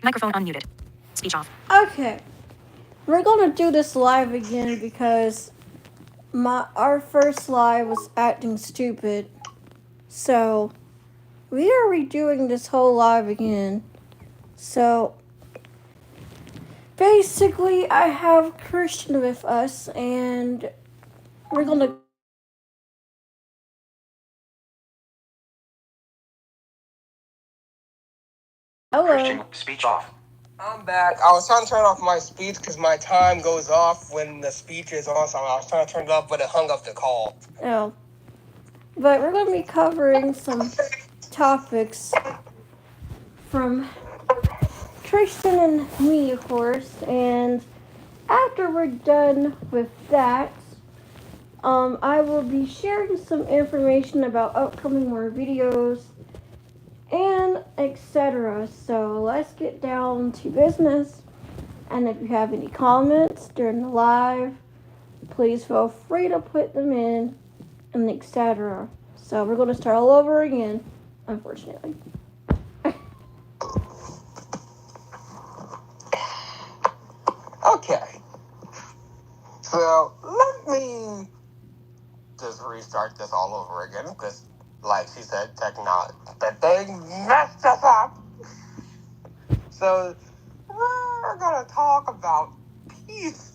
Microphone unmuted. Speech off. Okay, we're gonna do this live again because our first live was acting stupid. So we are redoing this whole live again. So basically, I have Christian with us, and we're gonna. Hello. Christian, speech off. I'm back. I was trying to turn off my speech because my time goes off when the speech is on, so I was trying to turn it off, but it hung up the call. Oh. But we're gonna be covering some topics from Tristan and me, of course, and after we're done with that, I will be sharing some information about upcoming more videos and etc. So let's get down to business. And if you have any comments during the live, please feel free to put them in and etc. So we're going to start all over again, unfortunately. Okay. So let me just restart this all over again because, like she said, technology, the thing messed us up. So we're gonna talk about peace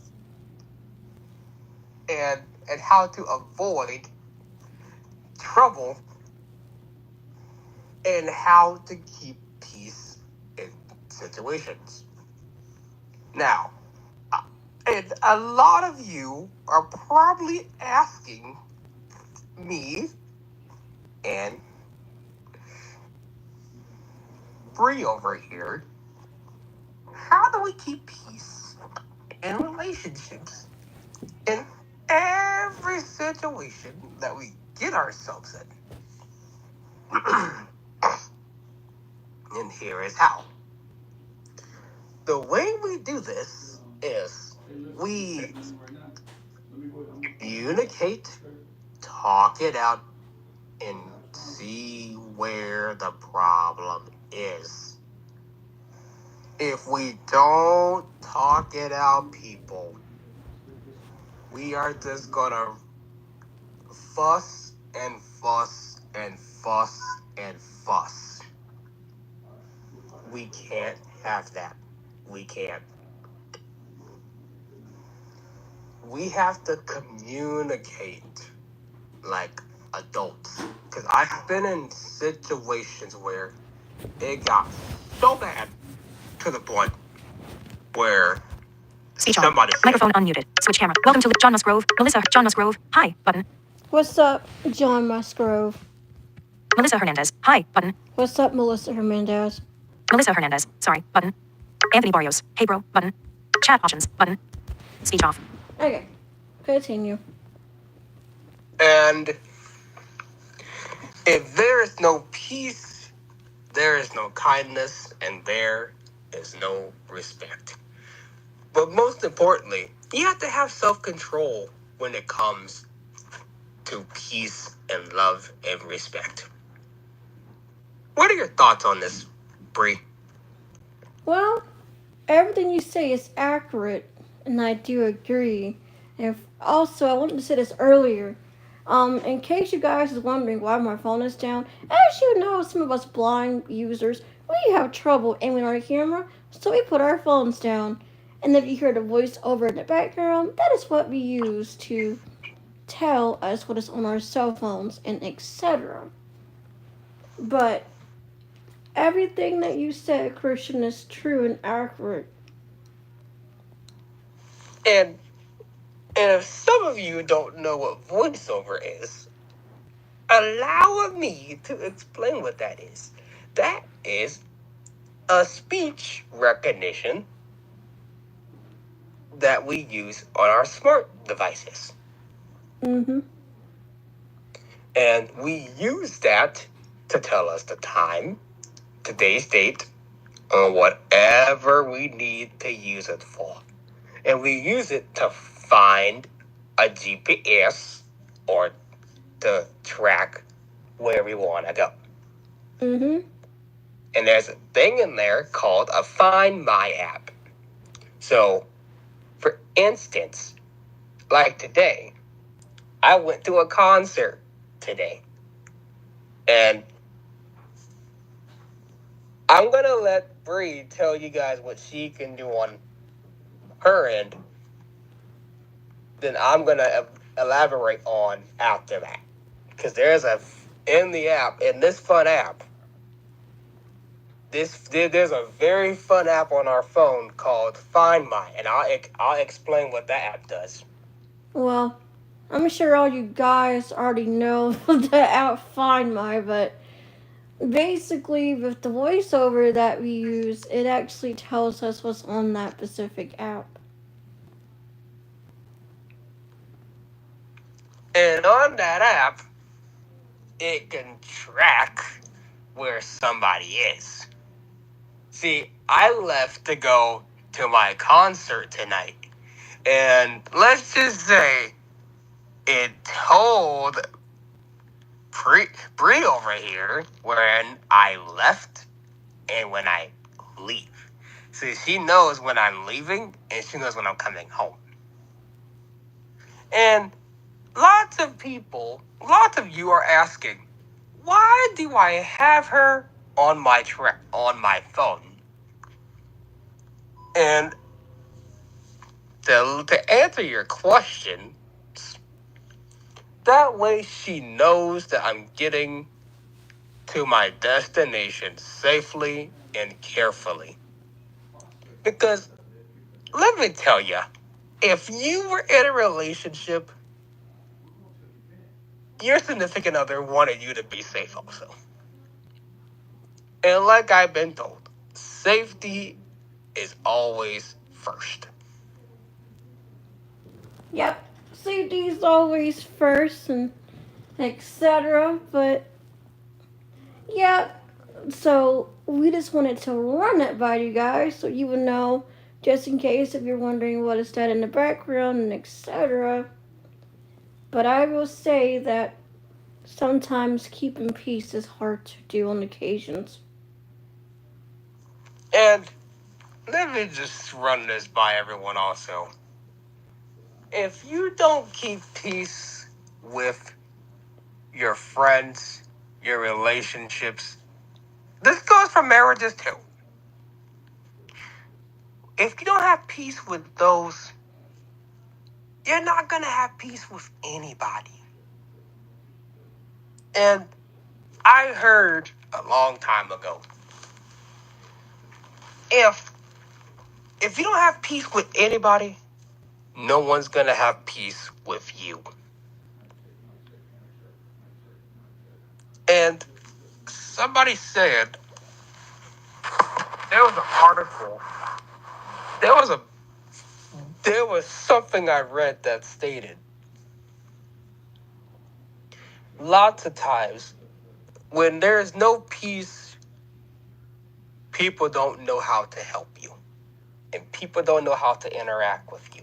and how to avoid trouble and how to keep peace in situations. Now, and a lot of you are probably asking me and Bree over here, how do we keep peace in relationships in every situation that we get ourselves in? And here is how. The way we do this is we communicate, talk it out, and see where the problem is. If we don't talk it out, people, we are just gonna fuss and fuss and fuss and fuss. We can't have that. We can't. We have to communicate like adults. Because I've been in situations where it got so bad to the point where Speech somebody off. Microphone unmuted. Switch camera. Welcome to John Musgrove. Melissa. John Musgrove. Hi. Button. What's up, John Musgrove? Melissa Hernandez. Hi. Button. What's up, Melissa Hernandez? Melissa Hernandez. Sorry. Button. Anthony Barrios. Hey bro. Button. Chat options. Button. Speech off. Okay, continue. And if there is no peace, there is no kindness, and there is no respect. But most importantly, you have to have self-control when it comes to peace and love and respect. What are your thoughts on this, Bree? Well, everything you say is accurate, and I do agree. And also, I wanted to say this earlier. In case you guys is wondering why my phone is down, as you know, some of us blind users, we have trouble aiming our camera, so we put our phones down. And if you hear the voice over in the background, that is what we use to tell us what is on our cell phones and etc. But everything that you said, Christian, is true and accurate. And if some of you don't know what voiceover is, allow me to explain what that is. That is a speech recognition that we use on our smart devices. Mm-hmm. And we use that to tell us the time, today's date, or whatever we need to use it for. And we use it to find a GPS or to track where we want to go. Mm-hmm. And there's a thing in there called a Find My app. So, for instance, like today, I went to a concert today. And I'm going to let Bree tell you guys what she can do on her end. Then I'm going to elaborate on after that. Because there's in this fun app, there's a very fun app on our phone called Find My. And I'll explain what that app does. Well, I'm sure all you guys already know the app Find My, but basically with the voiceover that we use, it actually tells us what's on that specific app. And on that app, it can track where somebody is. See, I left to go to my concert tonight. And let's just say it told Bree over here when I left and when I leave. See, she knows when I'm leaving and she knows when I'm coming home. And lots of you are asking, why do I have her on my phone? And to answer your question, that way she knows that I'm getting to my destination safely and carefully. Because let me tell you, if you were in a relationship, your significant other wanted you to be safe also. And like I've been told, safety is always first. Yep, safety is always first and etc. But yeah, so we just wanted to run it by you guys so you would know, just in case if you're wondering what is that in the background and etc. But I will say that sometimes keeping peace is hard to do on occasions. And let me just run this by everyone also. If you don't keep peace with your friends, your relationships, this goes for marriages too. If you don't have peace with those, you're not going to have peace with anybody. And I heard a long time ago, if you don't have peace with anybody, no one's going to have peace with you. And somebody said, there was an article, there was something I read that stated, lots of times when there's no peace, people don't know how to help you. And people don't know how to interact with you.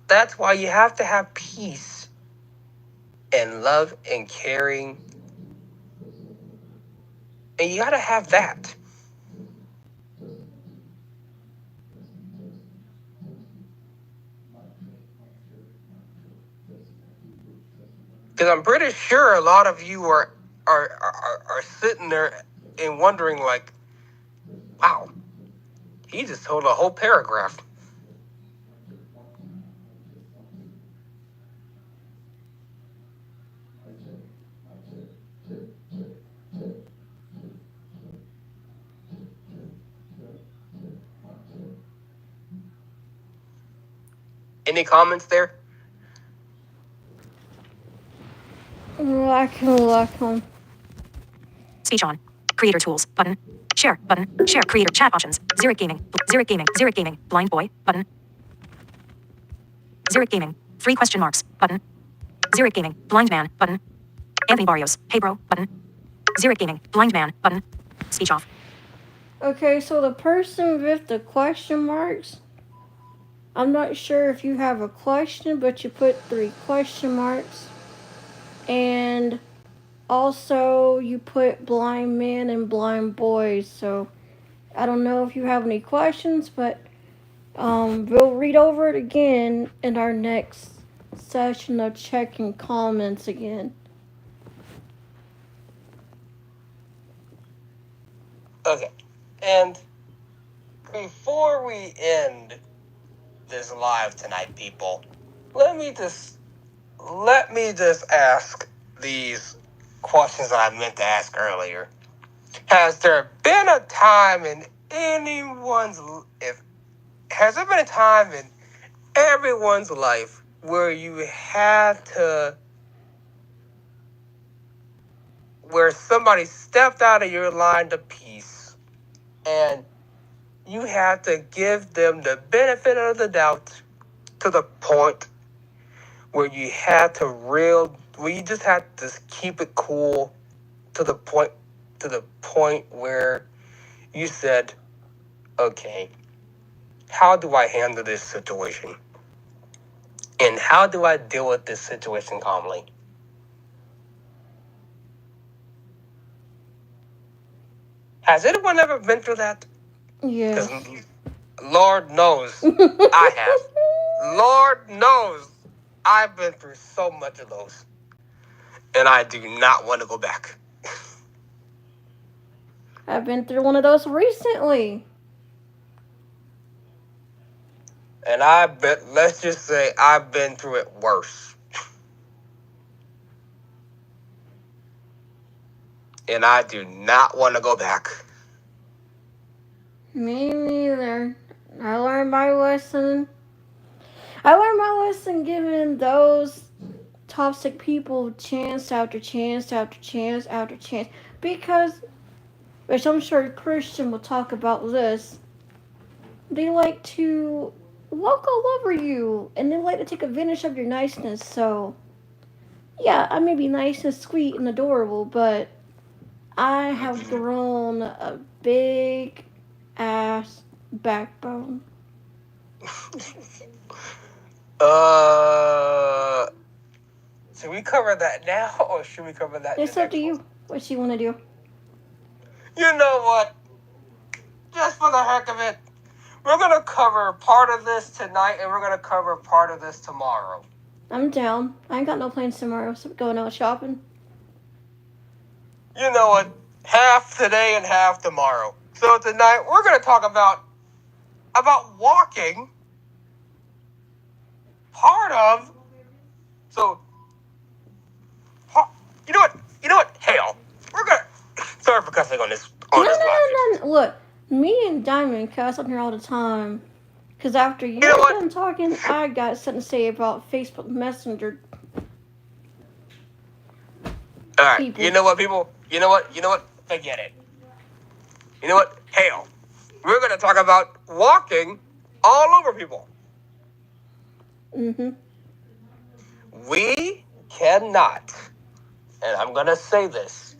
That's why you have to have peace and love and caring. And you got to have that. Because I'm pretty sure a lot of you are sitting there and wondering, like, wow, he just told a whole paragraph. Any comments there? Well, I can look on. Speech on. Creator tools. Button. Share. Button. Share. Creator. Chat options. Zurich Gaming. Zurich Gaming. Zurich Gaming. Blind boy. Button. Zurich Gaming. 3 question marks. Button. Zurich Gaming. Blind man. Button. Anthony Barrios. Hey bro. Button. Zurich Gaming. Blind man. Button. Speech off. Okay, so the person with the question marks, I'm not sure if you have a question, but you put 3 question marks. And Also, you put blind men and blind boys, so I don't know if you have any questions, but we'll read over it again in our next session of checking comments again. Okay. And before we end this live tonight, people, let me just ask these questions that I meant to ask earlier. Has there been a time in has there been a time in everyone's life where where somebody stepped out of your line of peace and you have to give them the benefit of the doubt to the point where where you just had to keep it cool to the point where you said, okay, how do I handle this situation? And how do I deal with this situation calmly? Has anyone ever been through that? Yes. Because Lord knows I have. Lord knows I've been through so much of those. And I do not want to go back. I've been through one of those recently. And let's just say I've been through it worse. And I do not want to go back. Me neither. I learned my lesson. I learned my lesson giving those toxic people chance after chance after chance after chance. Because, which I'm sure Christian will talk about this, they like to walk all over you and they like to take advantage of your niceness. So, yeah, I may be nice and sweet and adorable, but I have grown a big ass backbone. Should we cover that now or should we cover that in It's the up to next you. one? What you want to do? You know what? Just for the heck of it, we're going to cover part of this tonight and we're going to cover part of this tomorrow. I'm down. I ain't got no plans tomorrow, so going out shopping. You know what? Half today and half tomorrow. So tonight we're going to talk about walking. You know what? Hell, we're going to... Sorry for cussing on this live. No. Look, me and Diamond cuss on here all the time. Because after you're done talking, I got something to say about Facebook Messenger. All right. People. You know what, people? You know what? Forget it. You know what? Hell, we're going to talk about walking all over people. Mm-hmm. We cannot, and I'm going to say this,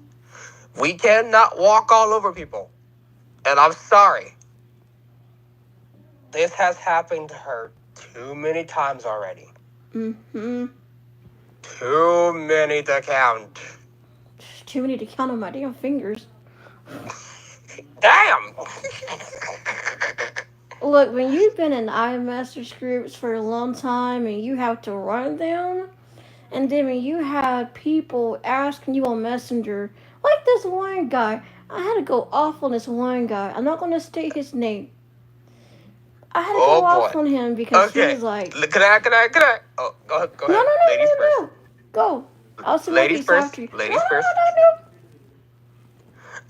we cannot walk all over people. And I'm sorry. This has happened to her too many times already. Mm-hmm. Too many to count. Too many to count on my damn fingers. Damn! Look, when you've been in iMessage groups for a long time and you have to run them, and then when you have people asking you on Messenger, like this one guy, I had to go off on this one guy. I'm not going to state his name. I had to go off on him because he was like... Can I? Oh, go ahead. No. Go. I'll see my face after you. Ladies first.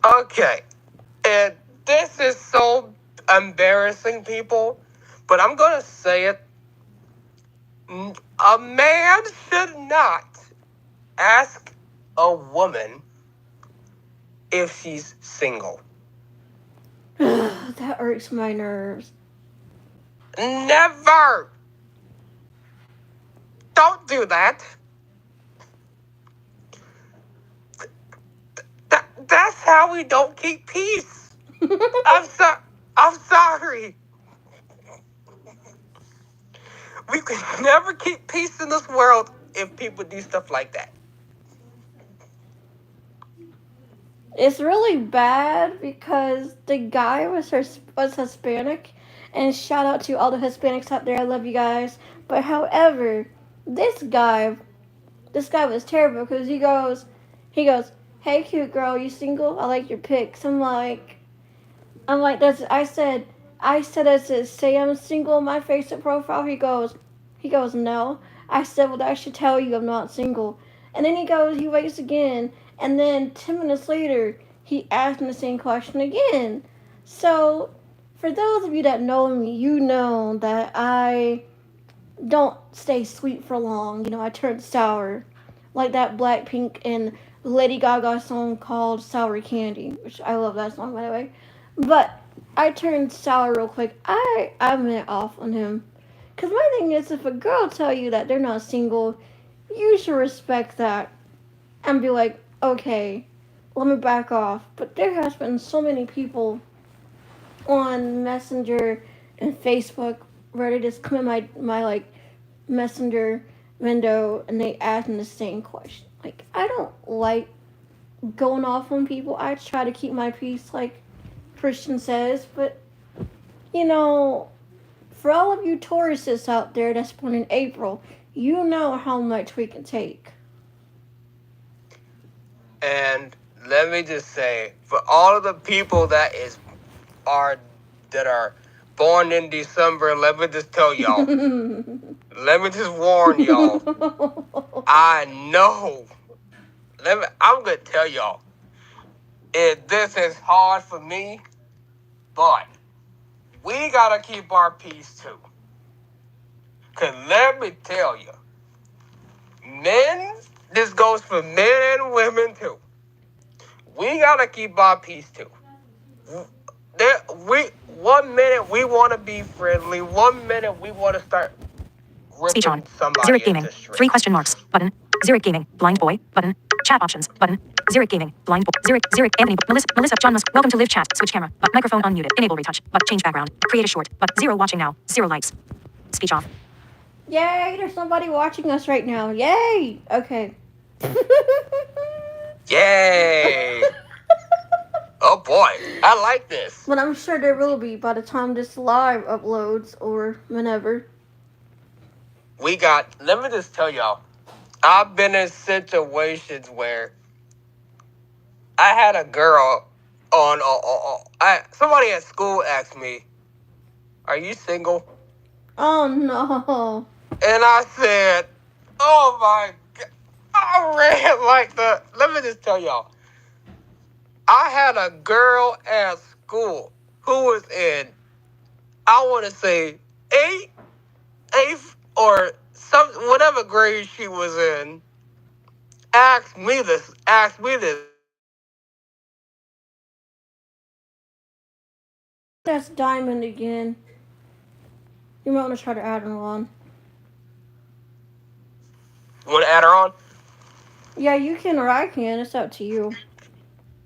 No. Okay. And this is so embarrassing, people, but I'm going to say it. A man should not ask a woman if she's single. That irks my nerves. Never! Don't do that. That's how we don't keep peace. I'm sorry. We can never keep peace in this world if people do stuff like that. It's really bad because the guy was Hispanic, and shout out to all the Hispanics out there. I love you guys. But however, this guy this guy was terrible because he goes, "Hey, cute girl, you single? I like your pics." I'm like, that's. I said, does it say I'm single on my Facebook profile? He goes, no. I said, well, that should tell you I'm not single. And then he waits again, and then 10 minutes later, he asked me the same question again. So, for those of you that know me, you know that I don't stay sweet for long. I turn sour, like that Blackpink and Lady Gaga song called "Sour Candy," which I love that song by the way. But I turned sour real quick. I went off on him, cause my thing is, if a girl tell you that they're not single, you should respect that and be like, okay, let me back off. But there has been so many people on Messenger and Facebook where they just come in my like Messenger window and they ask me the same question. Like, I don't like going off on people. I try to keep my peace, like Christian says, but you know, for all of you Tauruses out there that's born in April, you know how much we can take. And let me just say, for all of the people are that are born in December, let me just tell y'all. Let me just warn y'all. I know. I'm gonna tell y'all. This is hard for me, but we gotta keep our peace too. Cause let me tell you, men. This goes for men and women too. We gotta keep our peace too. We 1 minute we want to be friendly. 1 minute we want to start Speech on. ripping somebody Zurich Gaming. into 3 shreds. question marks. Button. Zurich Gaming. Blind boy. Button. Chat options. Button. Zurich Gaming. Blind boy. Zurich. Anthony. Melissa. John Musk. Welcome to live chat. Switch camera. Microphone unmuted. Enable retouch. Change background. Create a short. 0 watching now. 0 likes. Speech off. Yay, there's somebody watching us right now. Yay! Okay. Yay! Oh boy, I like this. But I'm sure there will be by the time this live uploads or whenever. Let me just tell y'all, I've been in situations where I had a girl somebody at school asked me, "Are you single?" Oh no. And I said, "Oh my God." I ran like let me just tell y'all, I had a girl at school who was in, I want to say, eighth or whatever grade she was in, asked me this. That's Diamond again. You might want to try to add her on. You want to add her on? Yeah, you can or I can. It's up to you.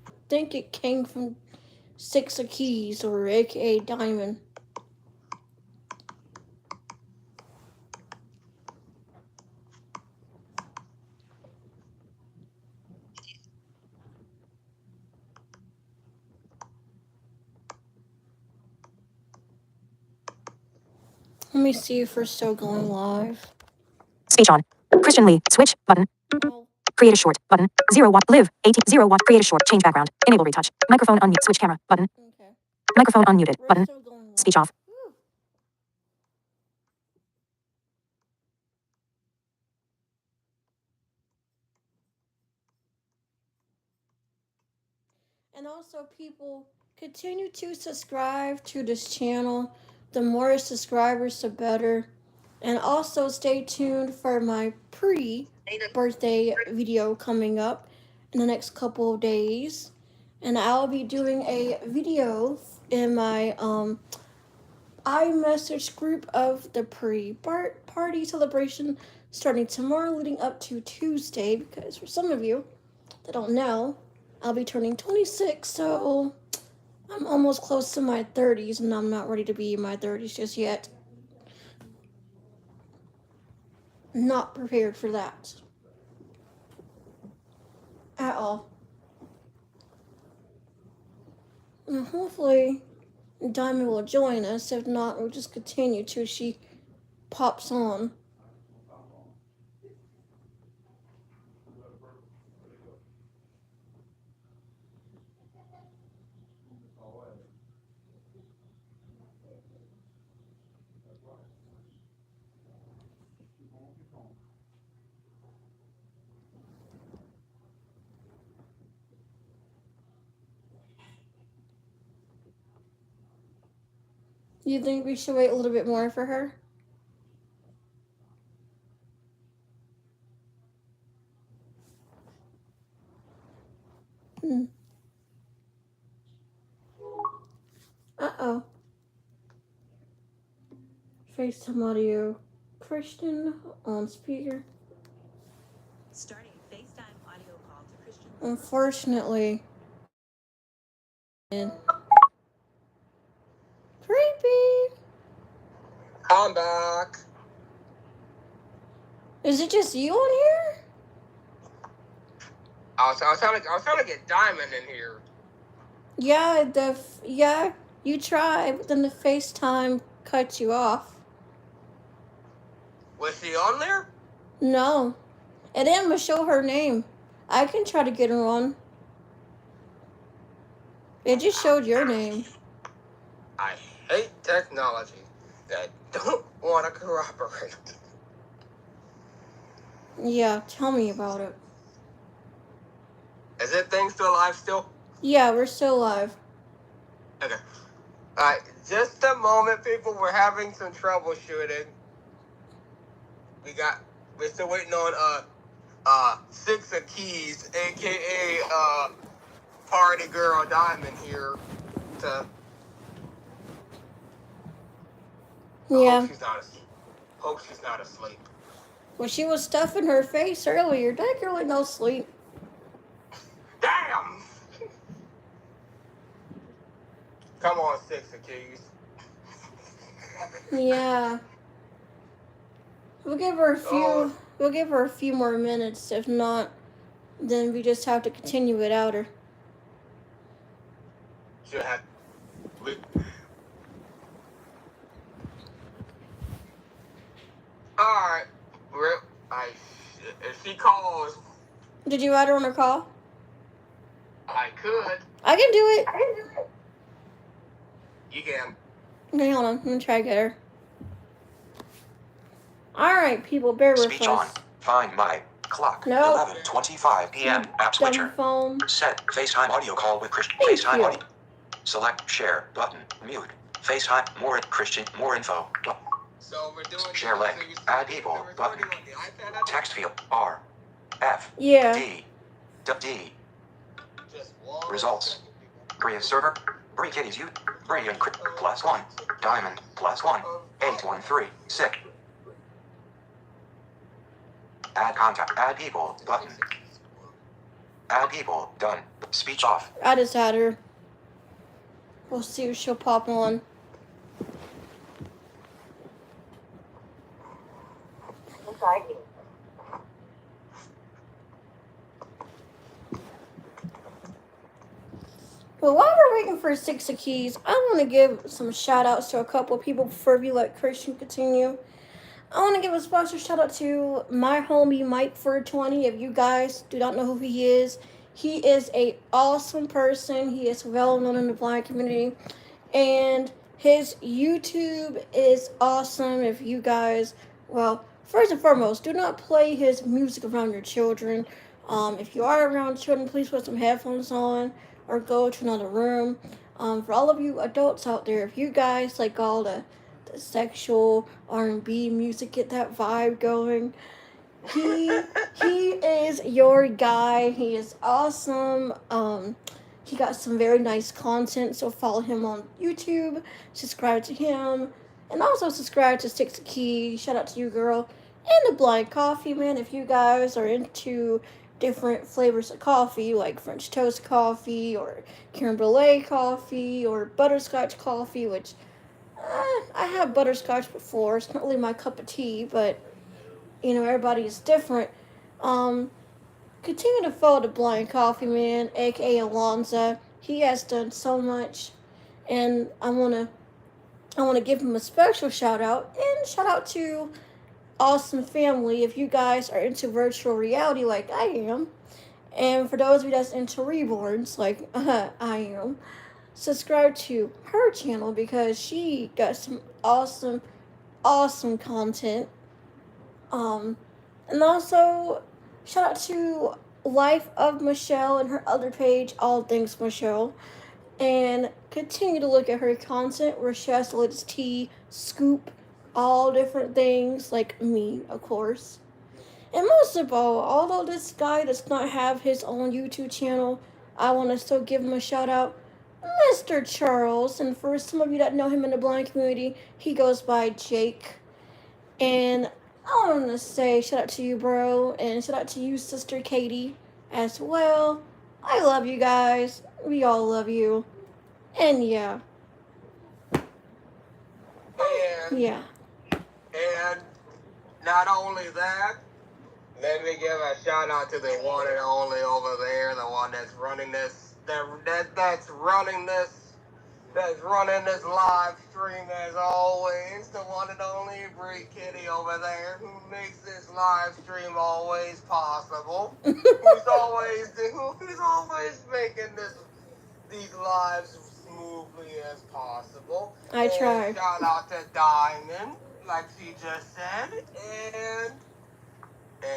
I think it came from Six of Keys or aka Diamond. Let me see if we're still going live. Speech on. Christian Lee. Switch. Button. Oh, Create a short. Button. 0 watt. Live. 18. 0 watt. Create a short. Change background. Enable retouch. Microphone unmute. Switch camera. Button. okay. Microphone unmuted. We're Button. still going live. Speech off. Whew. And also, people, continue to subscribe to this channel. The more subscribers, the better. And also, stay tuned for my pre-birthday video coming up in the next couple of days. And I'll be doing a video in my iMessage group of the pre-party celebration starting tomorrow leading up to Tuesday, because for some of you that don't know, I'll be turning 26, so I'm almost close to my 30s, and I'm not ready to be in my 30s just yet. Not prepared for that. At all. Hopefully, Diamond will join us. If not, we'll just continue till she pops on. You think we should wait a little bit more for her? Uh-oh. FaceTime audio. Christian on speaker. Starting FaceTime audio call to Christian. Unfortunately. Creepy. I'm back. Is it just you on here? I was trying to get Diamond in here. Yeah, you tried, but then the FaceTime cut you off. Was she on there? No. It didn't even show her name. I can try to get her on. It just showed your name. I hate technology that don't want to cooperate. Yeah, tell me about it. Is it thing still alive still? Yeah, we're still live. Okay. Alright, just a moment, people. We're having some troubleshooting. We're still waiting on Six of Keys, aka Party Girl Diamond here to Yeah. Hope she's not asleep. Well, she was stuffing her face earlier. That girl ain't no sleep. Damn! Come on, Six of Keys. Yeah. We'll give her a few. Oh. We'll give her a few more minutes. If not, then we just have to continue without her. She'll have. Alright. If she calls, Did you add her on her call? I could. I can do it. You can. Okay, hold on. I'm gonna try to get her. Alright, people, bear with Speech us. on. Find my clock. No. 11:25 p.m. App Dumb switcher. phone. Set FaceTime audio call with Christian. Thank FaceTime you. audio. Select share button. Mute. FaceTime more Christian. More info. So we're doing Share link. Add people button. Text field R F Yeah. D D. Just one Results. second, people. Bree is server. Bree Kitty's you. Bree and +1. Diamond +1. 813 sick. Add contact. Add people button. Add people done. Speech off. I just had her. We'll see if she'll pop on. Well, while we're waiting for Six of Keys, I want to give some shout outs to a couple of people before we let Christian continue. I want to give a special shout out to my homie Mike for 20. If you guys do not know who he is an awesome person. He is well known in the blind community, and his YouTube is awesome. If you guys, well, first and foremost, do not play his music around your children. If you are around children, please put some headphones on or go to another room. For all of you adults out there, if you guys like all the sexual R&B music, get that vibe going, he is your guy. He is awesome. He got some very nice content, so follow him on YouTube, subscribe to him, and also subscribe to Six Key. Shout out to you, girl, and the Blind Coffee, man. If you guys are into different flavors of coffee, like French toast coffee, or creme brulee coffee, or butterscotch coffee, which I have butterscotch before. It's not really my cup of tea, but you know, everybody is different. Continue to follow the Blind Coffee Man, aka Alonza, He has done so much, and I wanna give him a special shout out, and shout out to Awesome Family if you guys are into virtual reality like I am. And for those of you that's into reborns, like I am, subscribe to her channel because she got some awesome content. Um, and also shout out to Life of Michelle and her other page, All Things Michelle. And continue to look at her content where she has to let his tea scoop all different things, like me, of course. And most of all, although this guy does not have his own YouTube channel, I want to still give him a shout out. Mr. Charles, and for some of you that know him in the blind community, he goes by Jake. And I want to say shout out to you, bro, and shout out to you, Sister Katie, as well. I love you guys. We all love you. And yeah. Yeah. And not only that, let me give a shout out to the one and only over there, the one that's running this, that's running this live stream as always, the one and only Bree Kitty over there, who makes this live stream always possible. who's always making these lives smoothly as possible. I try. And shout out to Diamond, like she just said, and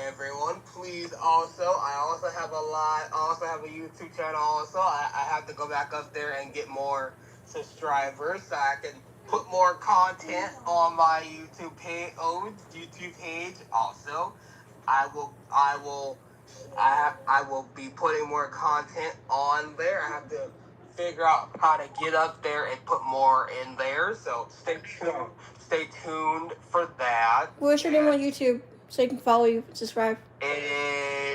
everyone, please also, I also have a YouTube channel also. I have to go back up there and get more subscribers so I can put more content on my YouTube page. Also, I will be putting more content on there. I have to figure out how to get up there and put more in there. So stay tuned for that. What's your name on YouTube so you can follow you, subscribe? It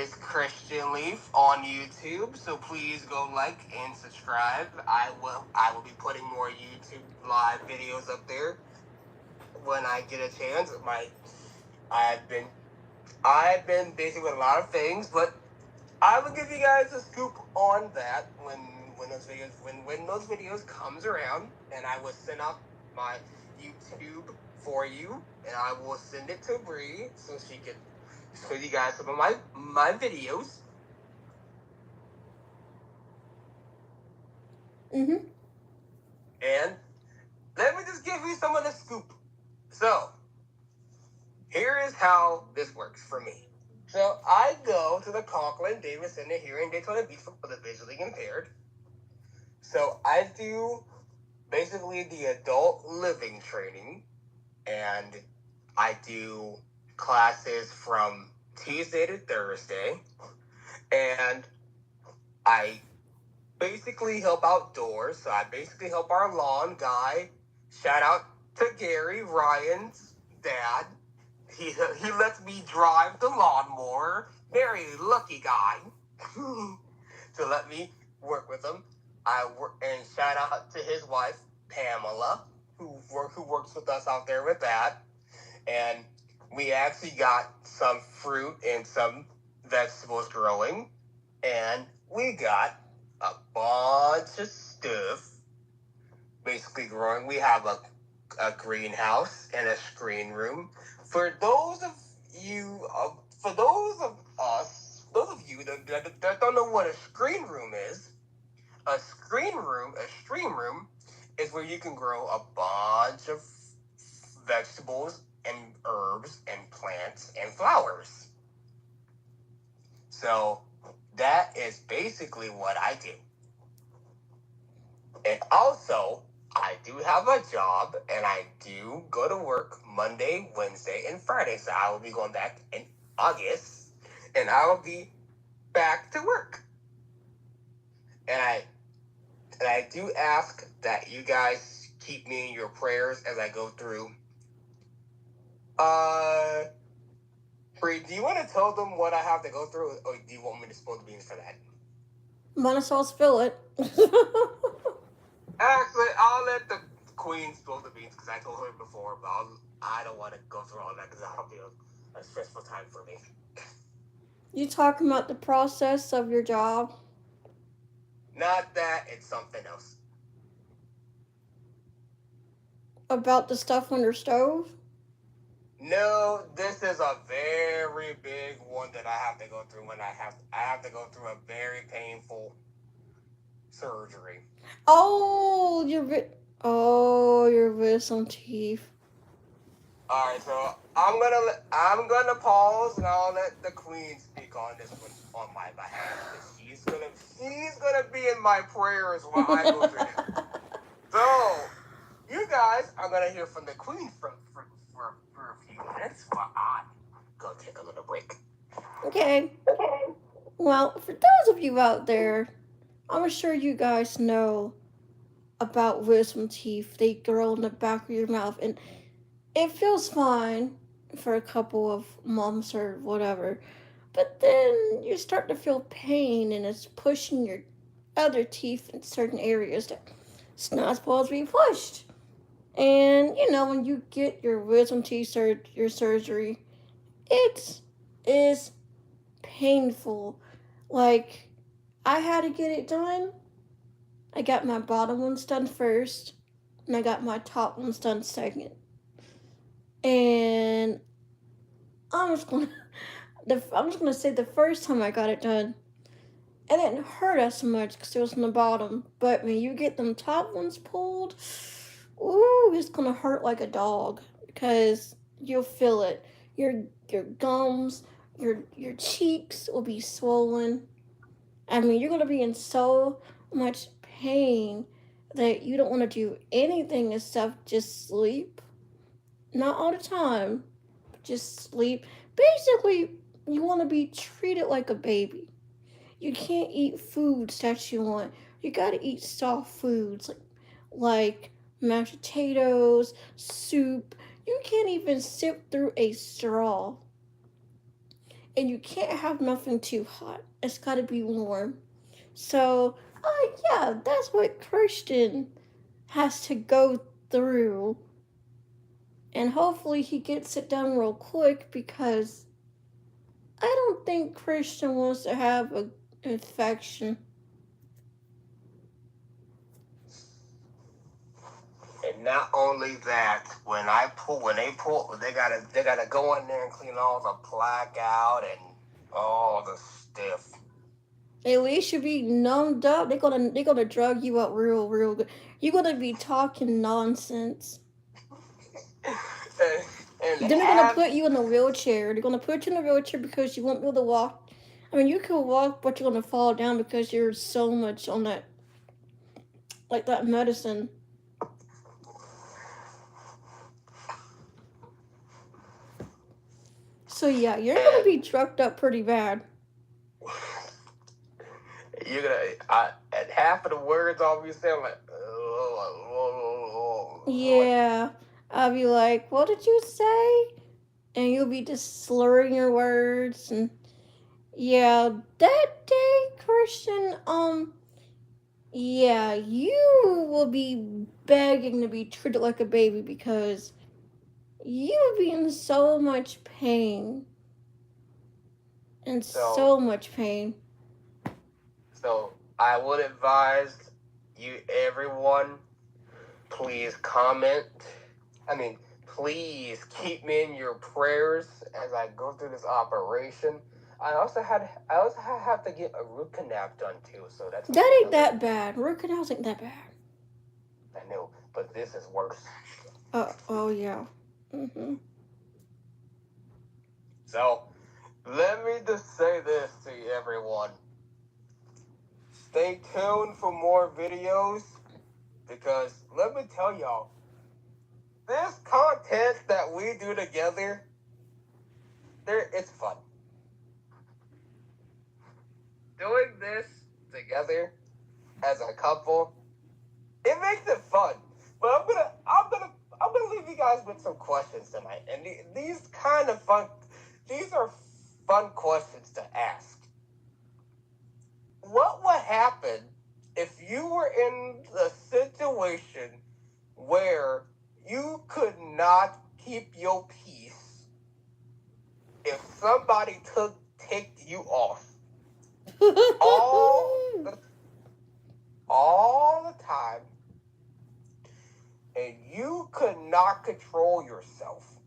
is Christian Leaf on YouTube, so please go like and subscribe. I will be putting more YouTube live videos up there when I get a chance. I've been busy with a lot of things, but I will give you guys a scoop on that when those videos comes around, and I will send out my YouTube for you, and I will send it to Bree so she can show you guys some of my videos. Mm-hmm. And let me just give you some of the scoop. So, here is how this works for me. So, I go to the Conklin Davis Center here in Daytona Beach for the visually impaired. So, I do basically the adult living training, and I do classes from Tuesday to Thursday, and I basically help outdoors. So I basically help our lawn guy. Shout out to Gary, Ryan's dad. He lets me drive the lawnmower. Very lucky guy to let me work with him. And shout out to his wife Pamela, who works with us out there with that. And we actually got some fruit and some vegetables growing, and we got a bunch of stuff basically growing. We have a greenhouse and a screen room. For those of you that don't know what a screen room is, a stream room is where you can grow a bunch of vegetables and herbs and plants and flowers. So that is basically what I do. And also, I do have a job, and I do go to work Monday, Wednesday, and Friday. So I will be going back in August, and I will be back to work. And I do ask that you guys keep me in your prayers as I go through. Bree, do you want to tell them what I have to go through, or do you want me to spill the beans for that? Might as well spill it. Actually, I'll let the queen spill the beans because I told her before, but I don't want to go through all that because that'll be a stressful time for me. You talking about the process of your job? Not that, it's something else. About the stuff on your stove? No, this is a very big one that I have to go through when I have to go through a very painful surgery. Oh, your wisdom teeth. All right, so I'm gonna pause and I'll let the queen speak on this one on my behalf because she's gonna be in my prayers while I go through this. So you guys are gonna hear from the queen for a few minutes while I go take a little break. Okay. Well, for those of you out there, I'm sure you guys know about wisdom teeth. They grow in the back of your mouth, and it feels fine for a couple of months or whatever. But then you start to feel pain, and it's pushing your other teeth in certain areas that it's not supposed to be pushed. And when you get your wisdom teeth your surgery, it is painful. Like, I had to get it done. I got my bottom ones done first, and I got my top ones done second. And I'm just gonna, I'm just gonna say the first time I got it done, it didn't hurt as much because it was in the bottom. But when you get them top ones pulled, ooh, it's gonna hurt like a dog because you'll feel it. Your gums, your cheeks will be swollen. I mean, you're gonna be in so much pain that you don't want to do anything except just sleep. Not all the time, but just sleep. Basically, you want to be treated like a baby. You can't eat foods that you want. You gotta eat soft foods like mashed potatoes, soup. You can't even sip through a straw. And you can't have nothing too hot. It's gotta be warm. So, yeah, that's what Christian has to go through. And hopefully he gets it done real quick because I don't think Christian wants to have an infection. And not only that, when they gotta go in there and clean all the plaque out and all the stuff. At least you'll be numbed up. They're gonna drug you up real good. You're gonna be talking nonsense. and Then they're gonna put you in a wheelchair. They're gonna put you in a wheelchair because you won't be able to walk. I mean, you can walk, but you're gonna fall down because you're so much on that, like that medicine. So yeah, you're gonna be drugged up pretty bad. You're and half of the words I'll be saying like, Yeah, I'll be like, "What did you say?" And you'll be just slurring your words. And yeah, that day, Christian, yeah, you will be begging to be treated like a baby because you will be in so much pain. And so much pain. So I would advise you, everyone, please comment. Please keep me in your prayers as I go through this operation. I also have to get a root canal done too, so that ain't that bad. Root canals ain't that bad. I know, but this is worse. Oh yeah. So let me just say this to everyone. Stay tuned for more videos because let me tell y'all, this content that we do together, it's fun. Doing this together as a couple, it makes it fun. But I'm gonna leave you guys with some questions tonight, and these are fun questions to ask. What would happen if you were in a situation where you could not keep your peace if somebody ticked you off? all the time, and you could not control yourself.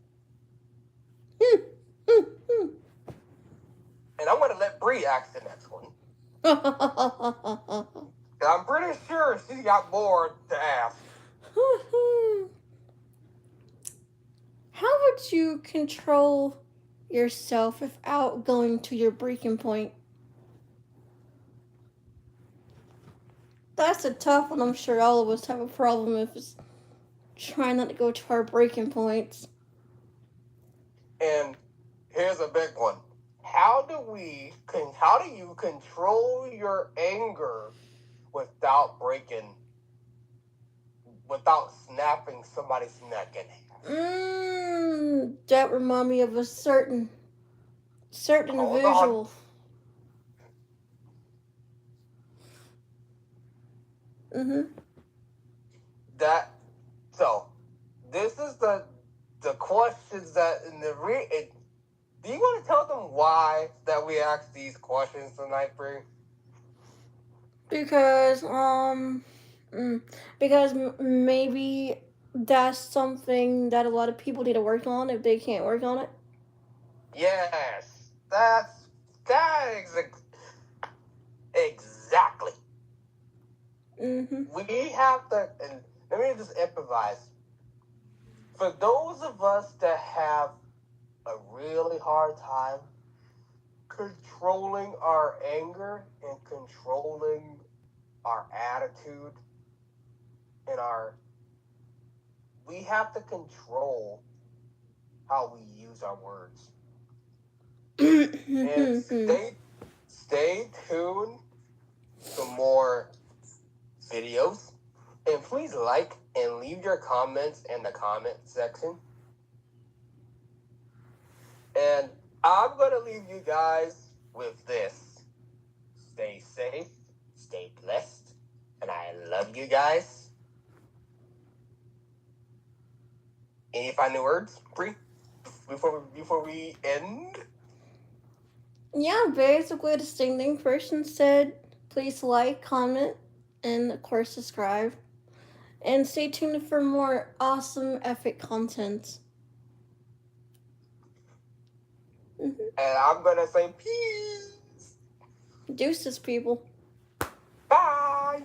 And I'm going to let Bree ask the next one. I'm pretty sure she got more to ask. How would you control yourself without going to your breaking point? That's a tough one. I'm sure all of us have a problem with is trying not to go to our breaking points. And here's a big one. How do you control your anger without snapping somebody's neck in half? That remind me of a certain individual. So this is the questions that do you want to tell them why that we asked these questions tonight, Bree? Because maybe that's something that a lot of people need to work on if they can't work on it. Yes, that is exactly. We have to, and let me just improvise. For those of us that have a really hard time controlling our anger and controlling our attitude and we have to control how we use our words. And stay tuned for more videos, and please like and leave your comments in the comment section. And I'm gonna leave you guys with this. Stay safe, stay blessed, and I love you guys. Any final words, Bree, before we end? Yeah, basically the same thing person said. Please like, comment, and of course subscribe. And stay tuned for more awesome, epic content. And I'm gonna say peace. Deuces, people. Bye.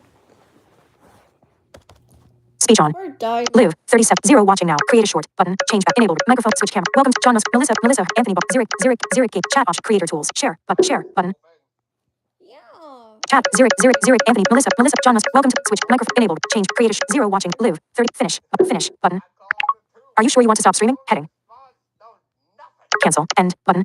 Speech on. Or die. Live. 37. 0 watching now. Create a short. Button. Change back. Enable. Microphone. Switch camera. Welcome to John. Melissa. Anthony. Zurich. Gate. Chat option. Creator tools. Share. Share. Button. Yeah. Chat. Zurich. Anthony. Melissa. John. Welcome to switch. Microphone. Enabled. Change. Create a 0 watching. Live. 30. Finish. Finish. Button. Are you sure you want to stop streaming? Heading. Cancel. End. Button.